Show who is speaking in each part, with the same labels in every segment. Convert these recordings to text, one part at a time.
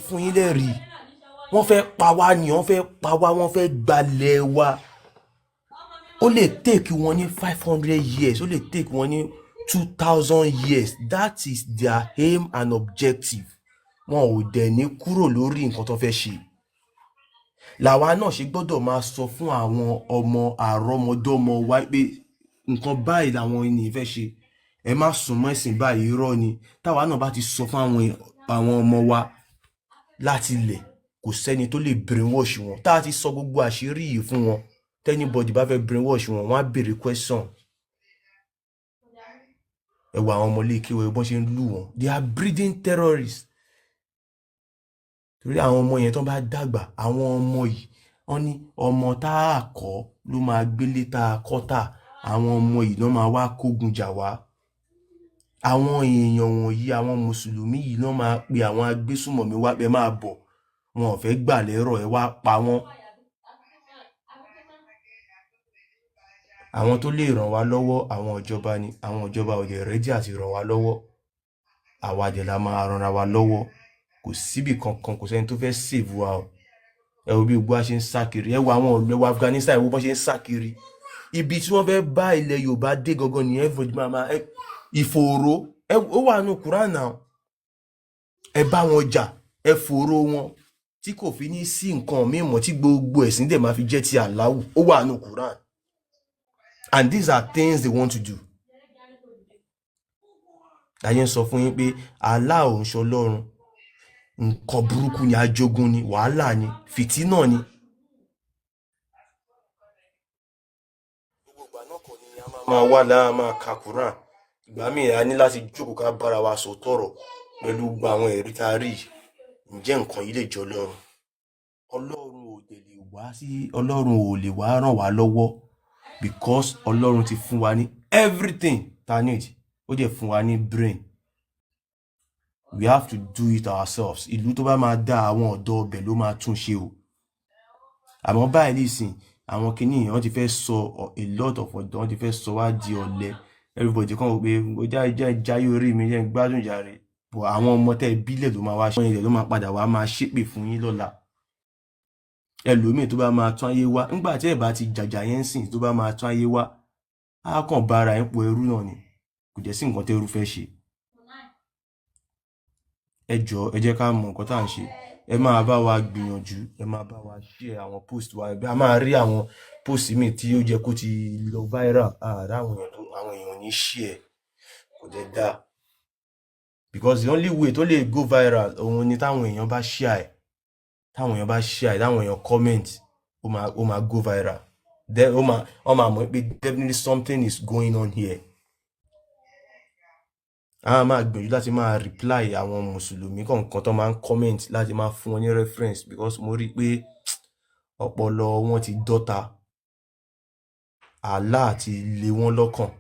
Speaker 1: fún yín lẹ́rìí. Wọ́n fẹ́ pa wá ni, wọ́n fẹ́ pa wá, wọ́n fẹ́ gbalẹ̀ wa. Ó lè take wọn ní 500 years, ó lè take wọn ní 2000 years. That is their aim and objective. Wọn ò dẹ̀ ní kúrò lórí nǹkan tó fẹ́ ṣe. Làwa náà ṣe gbọ́dọ̀ máa sọ fún àwọn ọmọ àrọ́mọdọ́mọ wa pé nǹkan báyìí làwọn ènìyàn fẹ́ ṣe. Ẹ má súnmọ́ ẹ̀sìn báyìí, irọ́ ni. Táwa náà bá ti sọ fún àwọn ọmọ wa láti ilẹ̀, kò sẹ́ni tó lè brainwash wọn. Tá a ti sọ gbogbo àṣírí yìí fún wọn, tẹ́nibọ̀dì bá fẹ́ brainwash wọn, wọ́n á béèrè question. Ẹ wo àwọn ọmọ ilé kéwọ́ bọ́n ṣe ń lù wọ́n. They are breeding terrorists. Torí àwọn ọmọ yẹn tó bá dàgbà, àwọn ọmọ yìí wọ́n ní ọmọ tá a kọ́ ló máa gbélé tá a kọ́ tà. Àwọn ọmọ yìí náà máa wá kógun jà wá. Àwọn èèyàn wọ̀nyí, àwọn mùsùlùmí yìí náà máa pe àwọn agbésùmọ̀mí wá pé máa bọ̀. Wọn ò fẹ́ gbà lẹ́rọ̀, ẹ wá pa wọ́n. Àwọn tó lè ràn wá lọ́wọ́ àwọn ìjọba ni. Àwọn ìjọba ò dẹ̀ ready àti ràn wá lọ́wọ́. Àwa dẹ̀ la máa ranra wa lọ́wọ́. Kò síbì kankan, kò sẹ́ni tó fẹ́ save wa o. Ẹ wo bí gbogbo wa ṣe ń sá kiri. Ẹ wo àwọn ọ̀lẹ wa Afghanistan, ẹ wo bọ́n ṣe ń sá kiri. Ibi tí wọ́n fẹ́ bá ilẹ̀ Yorùbá dé gangan ni everybody máa ìfòòró. Ó wà nínú Quran náà. Ẹ bá wọn jà, ẹ fòòró wọn tí kò fi ní sí nǹkan mímọ́ tí gbogbo ẹ̀sìn dẹ̀ máa fi jẹ́ ti Allahu. Ó wà nínú Quran. And these are things they want to do. Ayé ń sọ fún yín pé Allah ò ń ṣọlọ́run. Nǹkan burúkú ni, ajogun ni, wàhálà ni, fìtínà ni. Gbogbo ìgbà náà kọ́ ni a máa wá láà máa ka Quran. Ìgbà míì a ní láti jókòó ká bára wa sọ tọ̀rọ̀ pẹ̀lú gbogbo àwọn ẹ̀rí tá a rí. Ǹjẹ́ nǹkan yìí lè jọ Ọlọ́run? Ọlọ́run ò lè wá ràn wá lọ́wọ́ because Ọlọ́run ti fún wa ní everything ta need. Ó dẹ̀ fún wa ní brain. We have to do it ourselves. Ìlú tó bá máa dá àwọn ọ̀dọ́ ọbẹ̀ ló máa tún ṣe o. Àmọ́ báyìí nísìn, àwọn kìíní wọ́n ti fẹ́ sọ a lot of ọ̀dọ́, wọ́n ti fẹ́ sọ wá di ọ̀lẹ. Everybody kan wò pé ó jáyé orí mi jẹ́ gbádùn jàre. But àwọn ọmọ tẹ́ bílẹ̀ ló máa wá ṣe ilẹ̀ ló máa padà wá máa ṣépè fún yín lọ́la. Ẹlòmíì tó bá máa tún ayé wá, nígbà tí ẹ bá ti jàjà yẹn sìn tó bá máa tún ayé wá, á kàn bára ẹ̀ pọ̀ ẹrú náà ni. Kò jẹ́ sí nǹkan tẹ́rú fẹ́ ṣe. Ẹ jọ̀ọ́, ẹ jẹ́ ká mọ̀ nǹkan tá à ń ṣe. Ẹ máa bá wa gbìyànjú, ẹ máa bá wa share àwọn post wa. A máa rí àwọn post mi tí ó jẹ́ kó ti lọ viral. Àwọn èèyàn ní share. Kò dẹ̀ dáa. Because the only way tó lè go viral òun ni táwọn èèyàn bá share ẹ̀. Táwọn èèyàn bá share ẹ̀, táwọn èèyàn comment, ó máa go viral. Then ó máa mọ̀ pé definitely something is going on here. A máa gbìyànjú láti máa reply àwọn mùsùlùmí kọ̀ọ̀kan tó máa ń comment láti máa fún wọn ní reference because mo rí pé ọpọlọ wọn ti dọ́ta. Allah ti lé wọn lọ́kàn.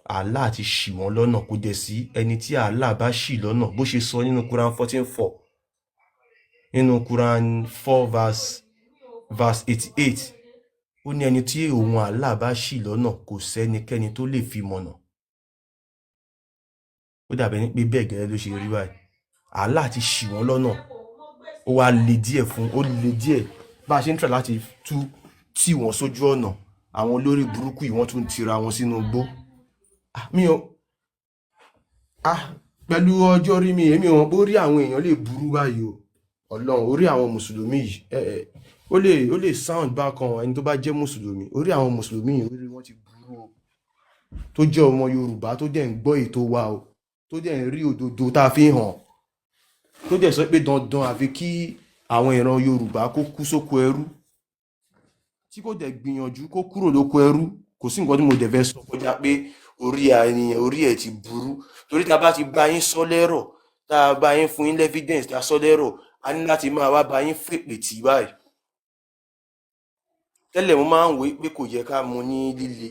Speaker 1: Allah ti ṣì wọ́n lọ́nà. Kò dẹ̀ sí ẹni tí Allah bá ṣì lọ́nà bó ṣe sọ nínú Quran 14:4. Nínú Quran 4 verse 88. Ó ní ẹni tí òun Allah bá ṣì lọ́nà kò sẹ́nikẹ́ni tó lè fi mọ̀nà. Ó dàbí ní pé bẹ́ẹ̀ gẹ́gẹ́ ló ṣe rí báyìí. Allah ti ṣì wọ́n lọ́nà. Ó wá le díẹ̀ bá a ṣe ń try láti tì wọ́n sójú ọ̀nà. Àwọn olórí burúkú yìí wọ́n tún tira wọn sínú igbó. Pẹ̀lú ọjọ́ orí mi, èmi ò mọ̀ pé orí àwọn èèyàn lè burú báyìí o. Ọlọ́run, orí àwọn mùsùlùmí yìí ó lè sound bákan ẹni tó bá jẹ́ mùsùlùmí. Orí àwọn mùsùlùmí yìí orí wọn ti burú o. Tó jẹ́ ọmọ Yorùbá tó dẹ̀ ń gbọ́ ètò wa o. Tó dẹ̀ ń rí òdodo tá a fi hàn. Tó dẹ̀ sọ pé dandan àfi kí àwọn ìran Yorùbá kó kú sóko ẹrú. Tí kò dẹ̀ gbìyànjú kó kúrò lóko ẹrú. Kò sí nǹkan tí mo dẹ̀ fẹ́ sọ kọjá pé orí ẹ̀ ti burú. Torí tá a bá ti bá yín sọ lẹ́rọ̀, tá a bá yín fún yín evidence, tá a sọ lẹ́rọ̀, a ní láti máa wá bá yín fèpè tì báyìí. Tẹ́lẹ̀ mo máa ń wò pé kò yẹ ká mu ní líle.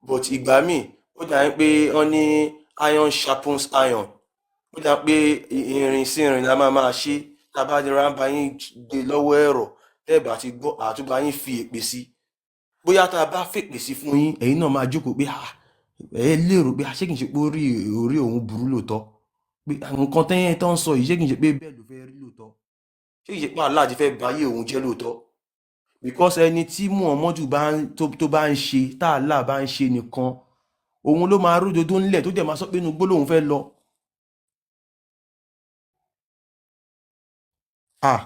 Speaker 1: But ìgbà míì ó dà pé wọ́n ní iron sharpens iron. Ó dà pé irin sí irin la máa ṣe. Tá a bá ní ra bá yín gbé lọ́wọ́ ẹ̀rọ, tẹ́ẹ̀bà ti gbọ́ àtúbà yín fi èpè sí. Bóyá tá a bá fèpè sí fún yín, ẹ̀yin náà máa jókòó pé ẹ lérò pé ṣé kìí ṣe pé orí òun burú lóòótọ́. Pé nǹkan tẹ́yìn tó ń sọ yìí ṣé kìí ṣe pé bẹ́ẹ̀ ló fẹ́ rí. ṣé kìí ṣe pé Allah ti fẹ́ ba ayé òun jẹ́ lóòótọ́ because ẹni tí Muhammadu tó bá ń ṣe tá Allah bá ń ṣe nìkan òun ló máa ródodo ńlẹ̀ tó dẹ̀ máa sọ pé inú gbólóhùn fẹ́ lọ.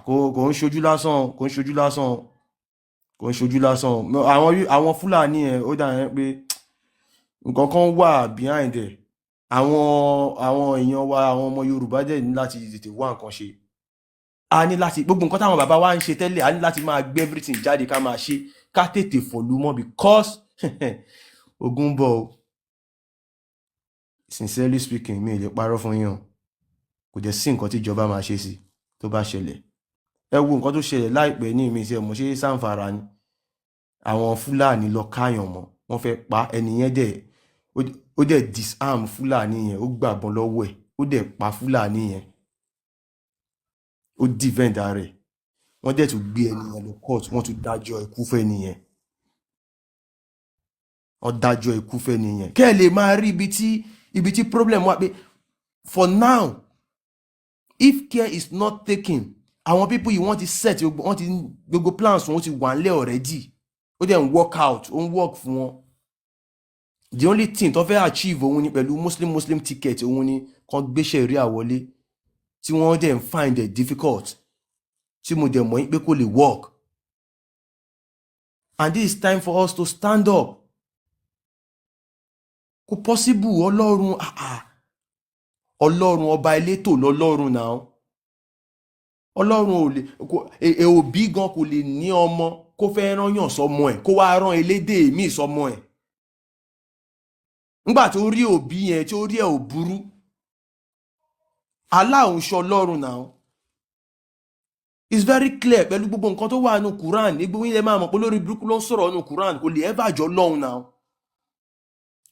Speaker 1: Kò ń ṣojú lásán kò ń ṣojú lásán kò ń ṣojú lásán àwọn Fúlàní ẹ̀ ó dà yẹn pé nǹkan kan wà behind ẹ̀ àwọn èèyàn wa àwọn ọmọ Yorùbá dẹ̀ ní láti tètè wá nǹkan ṣe. A ní láti gbogbo nǹkan táwọn bàbá wa ń ṣe tẹ́lẹ̀ a ní láti máa gbé everything jáde ká máa ṣe ká tètè fọ̀lú mọ́ because ogun ń bọ̀ o. Sincerely speaking mi ò lè parọ́ fún yín o kò jẹ́ sí nǹkan tí ìjọba máa ṣe sí tó bá ṣẹlẹ̀. Ẹ wo nǹkan tó ṣẹlẹ̀ láìpẹ́ ní ìmí iṣẹ́ mo ṣe Zamfara ni àwọn Fúlàní lọ káyàn mọ́ wọ́n fẹ́ pa ẹni yẹn dẹ̀ ó dẹ̀ disarm Fúlàní yẹn ó gbàbọn lọ́wọ́ ẹ̀ ó dẹ̀ pa Fúlàní yẹn ó defend ara ẹ̀ wọ́n dẹ̀ tún gbé ẹni yẹn lọ court wọ́n tún dájọ́ ikú fẹ́ ẹni yẹn wọ́n dájọ́ ikú fẹ́ ẹni yẹn kẹ́ ẹ lè máa rí ibi tí problem wà pé for now if care is not taken àwọn people yìí wọ́n ti set wọ́n ti gbogbo plans wọn ti wà nílẹ̀ already ó dẹ̀ ń work out ó ń work fún wọn. The only thing tó fẹ́ achieve òun ni pẹ̀lú muslim ticket òun ni kan gbé ṣẹ̀ríà wọlé tí wọ́n dẹ̀ ń find it difficult tí mo dẹ̀ mọ̀ pé kò lè work. And this is time for us to stand up. Kò possible ọlọ́run ọba elétò lọ́lọ́run náà ọlọ́run ò lè òbí gan kò lè ní ọmọ kó fẹ́ rányàn sọmọ ẹ̀ kó wá rán elédè míì sọmọ ẹ̀ nígbà tó rí òbí yẹn tí ó rí ẹ̀ ò burú aláhùnṣọ ọlọ́run náà it's very clear pẹ̀lú gbogbo nǹkan tó wà nínú Quran gbogbo ilẹ̀ máa mọ̀ pé lórí burúkú ló ń sọ̀rọ̀ nínú Quran kò lè ever jọ lọ́hùn náà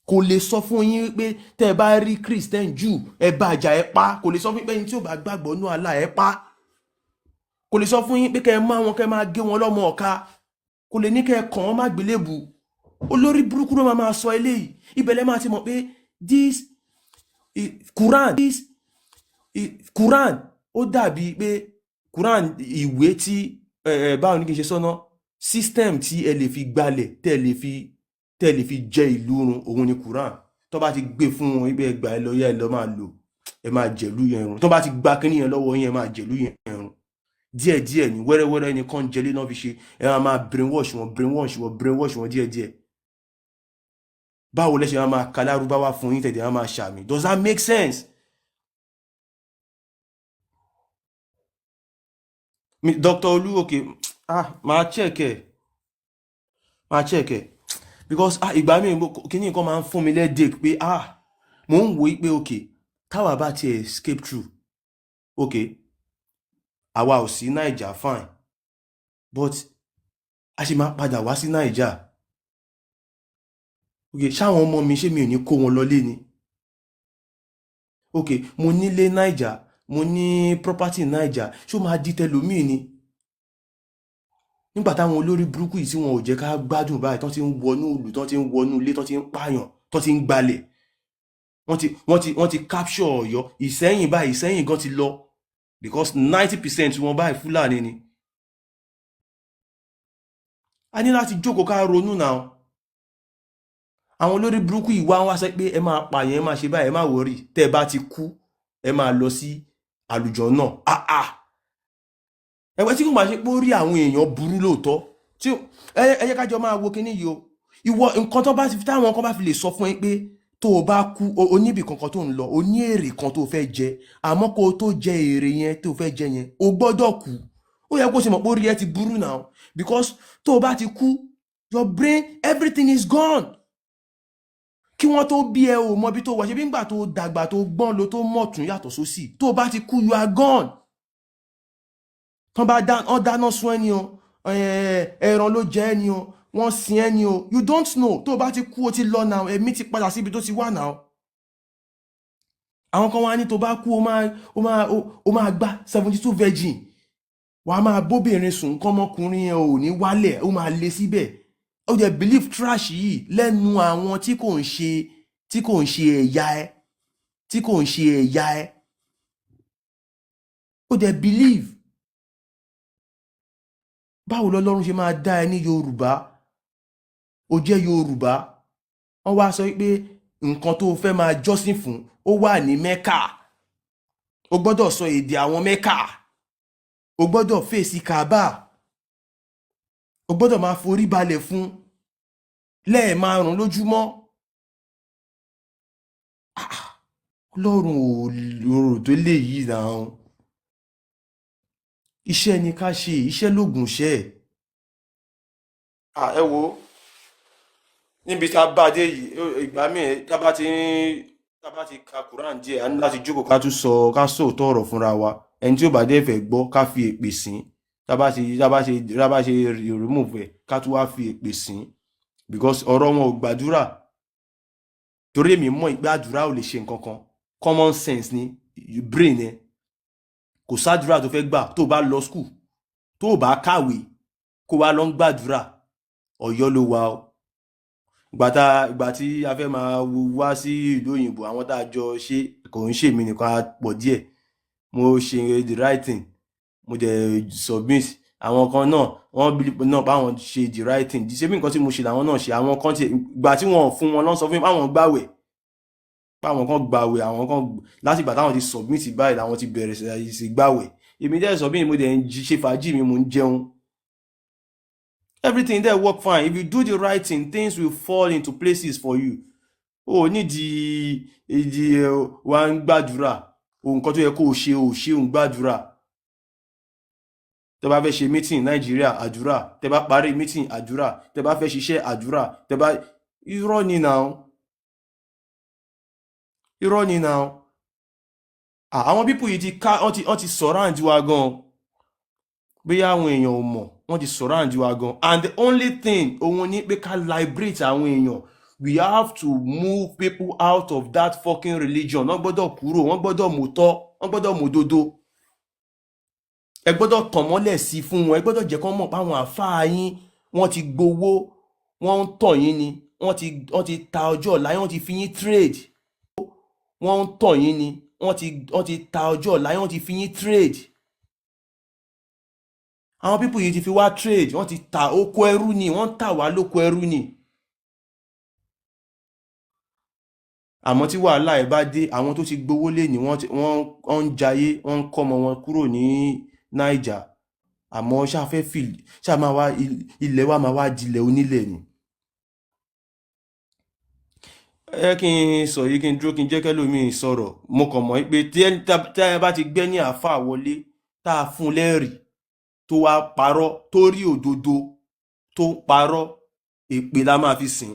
Speaker 1: kò lè sọ fún yín pé tẹ́ ẹ bá rí Christian Jew ẹ bá jà ẹ pa kò lè sọ fún yín pé ẹni tí ò bá gbàgbọ́ nínú Allah ẹ pa kò lè sọ fún yín pé kẹ́ ẹ máa wọn kẹ́ ẹ máa gé wọn lọ́mọ ọ̀ka kò lè ní kẹ́ ẹ kàn wọ́n má gbélébù olórí burúkú ló máa sọ eléyìí ibẹ̀lẹ̀ máa ti mọ̀ pé Quran ó dàbí pé Quran ìwé tí báwo ní kí n ṣe sọ́nà system tí ẹ lè fi gbalẹ̀ tẹ́ lè fi jẹ ìlú run òun ni Quran tó bá ti gbé fún wọn ibẹ̀ ẹgbà ẹ lọ yá ẹ lọ máa lò ẹ máa jẹ̀lú yẹn run tó bá ti gba kíní yẹn lọ́wọ́ yẹn máa jẹ̀lú yẹn run díẹ̀díẹ̀ ní wẹ́rẹ́wẹ́rẹ́ ní kàn jẹ́lé náà fi ṣe ẹ máa brainwash wọn díẹ̀díẹ̀ báwo lẹ́ṣẹ̀ máa ka Lárúbáwá fún yín tẹ̀dẹ̀ máa ṣàmì does that make sense? Dr. Olu okay máa check because ìgbà míì kíní nǹkan máa ń fún mi lẹ́dẹ̀ẹ́ pé mo ń wò pé okay táwa bá ti escape through okay àwa ò sí Naija fine but a ṣe máa padà wá sí Naija okay ṣáwọn ọmọ mi ṣé mi ò ní kó wọn lọlé ni okay mo nílé Naija mo ní property Naija ṣó máa di tẹlòmíì ni nígbà táwọn olórí burúkú yìí tí wọn ò jẹ́ ká gbádùn báyìí tán ti ń wọnú ìlú tán ti ń wọnú ilé tán ti ń pààyàn tán ti ń gbalẹ̀ wọ́n ti capture Ọ̀yọ́ Ìsẹ́yìn báyìí Ìsẹ́yìn gan ti lọ because 90% wọn báyìí Fúlàní ni a ní láti jókòó ká ronú náà àwọn olórí burúkú yìí wá sọ pé ẹ máa pààyàn ẹ máa ṣe báyìí ẹ máa wọrí tẹ́ ẹ bá ti kú ẹ máa lọ sí àlùjọ náà ẹgbẹ́ tí kò máa ṣe pé ó rí àwọn èèyàn burú lóòótọ́ tí ẹ jẹ́ ká jọ máa wo kíní yìí o ìwọ nǹkan tó bá ti táwọn kan bá fi lè sọ fún ẹ pé tó o bá kú o níbì kankan tó ń lọ o ní èrè kan tó fẹ́ jẹ àmọ́ kó o tó jẹ èrè yẹn tó fẹ́ jẹ yẹn o gbọ́dọ̀ kú ó yẹ kó o ṣe mọ̀ pé orí ẹ ti burú náà because tó o bá ti kú your brain everything is gone kí wọ́n tó bí ẹ o mọ bí tó wà ṣe bí ńgbà tó dàgbà tó gbọ́n lo tó mọ̀tún yàtọ̀ sósì tó o bá ti kú you are gone tán bá dáná sun ẹni o ẹran ló jẹ ẹni o wọ́n sin ẹni o you don't know tó o bá ti kú o ti lọ náà ẹ̀mí ti padà síbi tó ti wà náà àwọn kan wá ní tó bá kú o máa gbá 72 virgin wà á máa bóbìnrin sùn nǹkan ọmọkùnrin yẹn ò ní wálẹ̀ ó máa lé síbẹ̀ ó jẹ́ belief trash yìí lẹ́nu àwọn tí kò ń ṣe ẹ̀yà ẹ ó jẹ́ believe báwo lọ́lọ́run ṣe máa dá ẹ ní Yorùbá, ó jẹ́ Yorùbá, wọ́n wá sọ pé nǹkan tó fẹ́ máa jọ́sìn fún ó wà ní Mẹ́kà, o gbọ́dọ̀ sọ èdè àwọn Mẹ́kà, o gbọ́dọ̀ fèsì Kaaba, o gbọ́dọ̀ máa forí balẹ̀ fún lẹ́ẹ̀márùn lójúmọ́. Ọlọ́run ò lòrò tó lè yí náà. Iṣẹ́ ni ká ṣe, iṣẹ́ lògùn ṣẹ́. Ẹ wo níbi tá a bá dé yìí, ìgbà míì tá bá ti ka Quran díẹ̀, a ní láti jókòó ká tún sọ ká sòótọ́ ọ̀rọ̀ fúnra wa. Ẹni tí ó bá dé fẹ́ gbọ́ ká fi èpè sìn. Tá bá ṣe remove ẹ̀ ká tún wá fi èpè sìn. Because ọ̀rọ̀ wọn ò gbàdúrà. Torí èmi mọ̀ ìgbà àdúrà ò lè ṣe nǹkan kan. Common sense ni brain ẹ. Kò sádúrà tó fẹ́ gbà tó bá lọ school, tó bá kàwé, kó wá lọ ń gbàdúrà. Ọ̀yọ́ ló wà o. Ìgbà tí a fẹ́ máa wá sí ìlú òyìnbó, àwọn tá a jọ ṣe kò ń ṣèmi nìkan, a pọ̀ díẹ̀. Mo ṣe the right thing, mo dẹ̀ submit. Àwọn kan náà wọ́n believe náà báwọn ṣe the right thing. Ṣé bí nǹkan tí mo ṣe làwọn náà ṣe. Àwọn kan tí ìgbà tí wọ́n fún wọn lọ́n sọ fún mi báwọn gbàwẹ̀, báwọn kan gbàwẹ̀, àwọn kan láti ìgbà táwọn ti submit báyìí làwọn ti bẹ̀rẹ̀ sí gbàwẹ̀. Èmi dẹ̀ submit, mo dẹ̀ ń ṣe fàájì mi, mo ń jẹun. Everything there work fine. If you do the right thing, things will fall into places for you. O ní di wa ń gbàdúrà, nǹkan tó yẹ kó o ṣe ń gbàdúrà. Tẹ́ bá fẹ́ ṣe meeting Nàìjíríà, àdúrà. Tẹ́ bá parí meeting, àdúrà. Tẹ́ bá fẹ́ ṣiṣẹ́, àdúrà. Tẹ́ bá irọ́ ni now. Irọ́ ni now. Àwọn people yìí ti surround wa gan. Bóyá àwọn èèyàn ò mọ̀, wọ́n ti surround wa gan. And the only thing òun ni pé ká liberate àwọn èèyàn. We have to move people out of that fucking religion. Wọ́n gbọ́dọ̀ kúrò, wọ́n gbọ́dọ̀ mòótọ́, wọ́n gbọ́dọ̀ mòdodo. Ẹ gbọ́dọ̀ tàn mọ́lẹ̀ sí fún wọn, ẹ gbọ́dọ̀ jẹ́ kán mọ̀ pé àwọn àfáà yín wọ́n ti gbowó, wọ́n ń tàn yín ni, wọ́n ti ta ọjọ́ ọ̀la yín, wọ́n ti fi yín trade. Wọ́n ń tàn yín ni, wọ́n ti ta ọjọ́ ọ̀la yín, wọ́n ti fi yín trade. Àwọn people yìí ti fi wá trade, wọ́n ti ta oko ẹrú ni, wọ́n ń tà wá lóko ẹrú ni. Àmọ́ tí wàhálà ẹ̀ bá dé, àwọn tó ti gbowó lé ní wọ́n ń jayé, wọ́n ń kọ́mọ wọn kúrò ní Naija. Àmọ́ ṣá máa wá ilẹ̀ wa máa wá dilẹ̀ onílẹ̀ ni. Kí n sọ yìí, kí n dúró, kí n jẹ́ kẹ́lòmíì sọ̀rọ̀. Mo kàn mọ̀ pé tí ẹ bá ti gbẹ́ ní àáfàá wọlé, tá a fún lẹ́rìí tó wá parọ́, tó rí òdodo tó parọ́, èpè la máa fi sìn.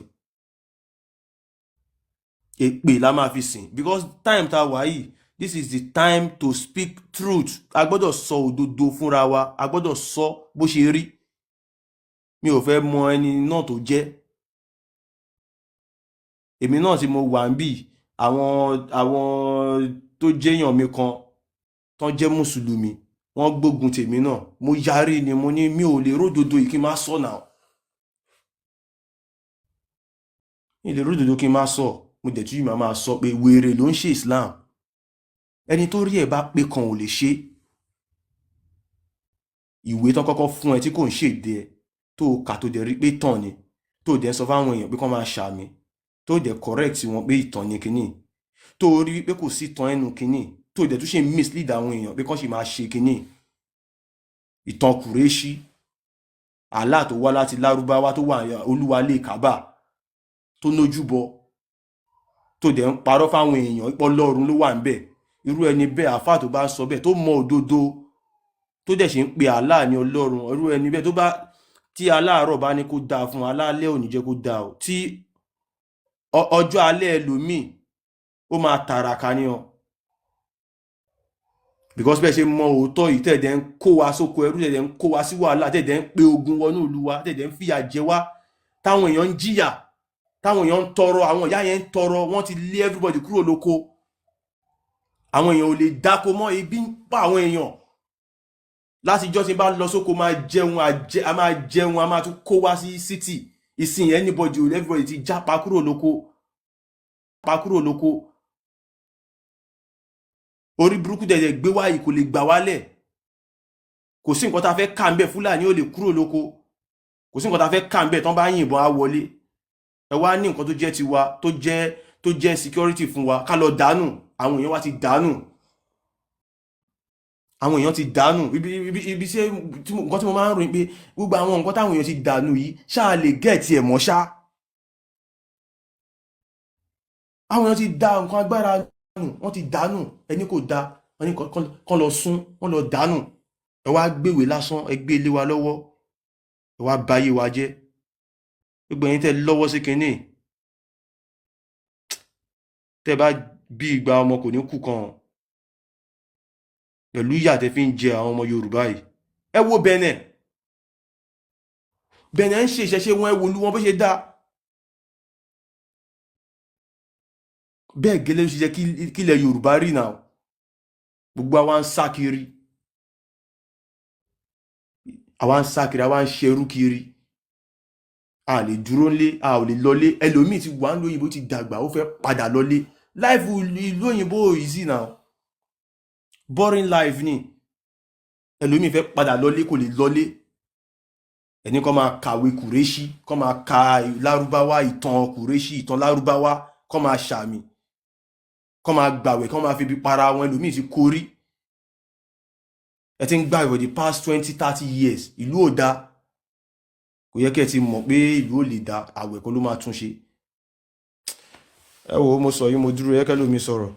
Speaker 1: Èpè la máa fi sìn. Because time tá a wà yìí, this is the time to speak truth. A gbọ́dọ̀ sọ òdodo fúnra wa, a gbọ́dọ̀ sọ bó ṣe rí. Mi ò fẹ́ mọ ẹni náà tó jẹ́. Èmi náà tí mo wà ń bì, àwọn tó jẹ́yàn mi kan tán jẹ́ mùsùlùmí, wọ́n gbógun tèmi náà. Mo yarí ni, mo ní mi ò lè ródodo yìí kí n má sọ náà. Mi ò lè ródodo kí n má sọ. Mo dẹ̀ tún yìí máa sọ pé wèrè ló ń ṣe Islam. Ẹni tó rí ẹ̀ bá pé kan ò lè ṣe. Ìwé tán kọ́kọ́ fún ẹ tí kò ń ṣèdè ẹ, tó kà tó dẹ̀ rí pé tàn ni, tó dẹ̀ sọ fáwọn èèyàn pé kán máa ṣàmì, tó dẹ̀ correct wọn pé ìtàn ni kíní, tó rí pé kò sí ìtàn ẹnu kíní, tó dẹ̀ tún ṣe mislead àwọn èèyàn pé kán sì máa ṣe kíní. Ìtàn Kùréṣí, Allah tó wá láti Lárúbáwá, tó wà Olúwa lé Kábà, tó nójúbọ, tó dẹ̀ ń parọ́ fáwọn èèyàn pé Ọlọ́run ló wà ń bẹ̀. Irú ẹni bẹ́ẹ̀, àfáà tó bá sọ bẹ́ẹ̀, tó mọ òdodo, tó dẹ̀ ṣe ń pe Allah ní Ọlọ́run, irú ẹni bẹ́ẹ̀ tí aláàárọ̀ bá ní kó dáa fún, alálẹ́ ò ní jẹ́ kó dáa o. Tí ọjọ́ alẹ́ ẹlòmíì ó máa tàràkà ní ọ. Because bẹ́ẹ̀ ṣe mọ òótọ́ yìí, tẹ̀dẹ̀ ń kó wa sóko ẹrú, tẹ̀dẹ̀ ń kó wa sí wàhálà, tẹ̀dẹ̀ ń pe ogun wọnú ìlú wa, tẹ̀dẹ̀ ń fìyà jẹ wá, táwọn èèyàn ń jìyà, táwọn èèyàn ń tọrọ, àwọn ìyá yẹn ń tọrọ, wọ́n ti lé everybody kúrò lóko. Àwọn èèyàn ò lè dáko mọ́, ebi ń pa àwọn èèyàn. Láti jọ́ tí bá lọ sóko máa jẹun, a máa tún kó wá sí city. Ìsìn everybody ti jápa kúrò lóko. Orí burúkú dẹ̀dẹ̀ gbé wáyìí kò lè gbà wálẹ̀. kò sí nǹkan tá fẹ́ kà ń bẹ̀, Fúlàní ò lè kúrò lóko, kò sí nǹkan tá fẹ́ kà ń bẹ̀, tán bá yìnbọn á wọlé. Ẹ wá ní nǹkan tó jẹ́ tiwa, tó jẹ́ security fún wa, ká lọ dànù. Àwọn èèyàn wa ti dànù, àwọn èèyàn ti dànù. Ibi ṣe nǹkan tí mo máa ń ròyìn pé gbogbo àwọn nǹkan táwọn èèyàn ti dànù yìí ṣáà lè gẹ̀ẹ́tì ẹ̀ mọ́ ṣá. Àwọn èèyàn ti dà nǹkan agbára nù, wọ́n ti dànù. Ẹni kò da, wọ́n ní kán lọ sún, wọ́n lọ dànù. Ẹ wá gbéwé lásán, ẹ gbé lé wa lọ́wọ́, ẹ wá báyé wa jẹ́. Gbogbo ẹ̀yin tẹ́ lọ́wọ́ sí kinní, tẹ́ bá bí ìgbà ọmọ kò ní kú kan pẹ̀lú ìyà tẹ́ fi ń jẹ àwọn ọmọ Yorùbá yìí. Ẹ wo Benin, Benin ń ṣe ìṣẹ̀ṣe wọn, ẹ wo olú wọn bó ṣe dá. Bẹ́ẹ̀ gẹ́lẹ́ ló ṣe jẹ́ kílẹ̀ Yorùbá rí náà. Gbogbo àwa ń sá kiri, àwa ń sá kiri, àwa ń ṣerú kiri. A lè dúró lé, a ò lè lọlé. Ẹlòmíì ti wà ní òyìnbó, ti dàgbà, ó fẹ́ padà lọlé. Life ìlú òyìnbó easy now, boring life ni. Ẹlòmíì fẹ́ padà lọlé, kò lè lọlé. Ẹni kó máa kàwé Kùréṣì, kó máa ka Lárúbáwá, ìtàn Kùréṣì, ìtàn Lárúbáwá, kó máa ṣàmì, kó máa gbàwẹ̀, kó máa fi bí para wọn. Ẹlòmíì ti kórí. Ẹ ti ń gbàwẹ̀ for the past 20-30 years. Ìlú ò dá. Kò yẹ kí ẹ ti mọ̀ pé ìlú ò lè dá, àwẹ̀ kọ́ ló máa tún ṣe. Ẹ wo, mo sọ yìí, mo dúró, yẹ kẹ́ lómi sọ̀rọ̀.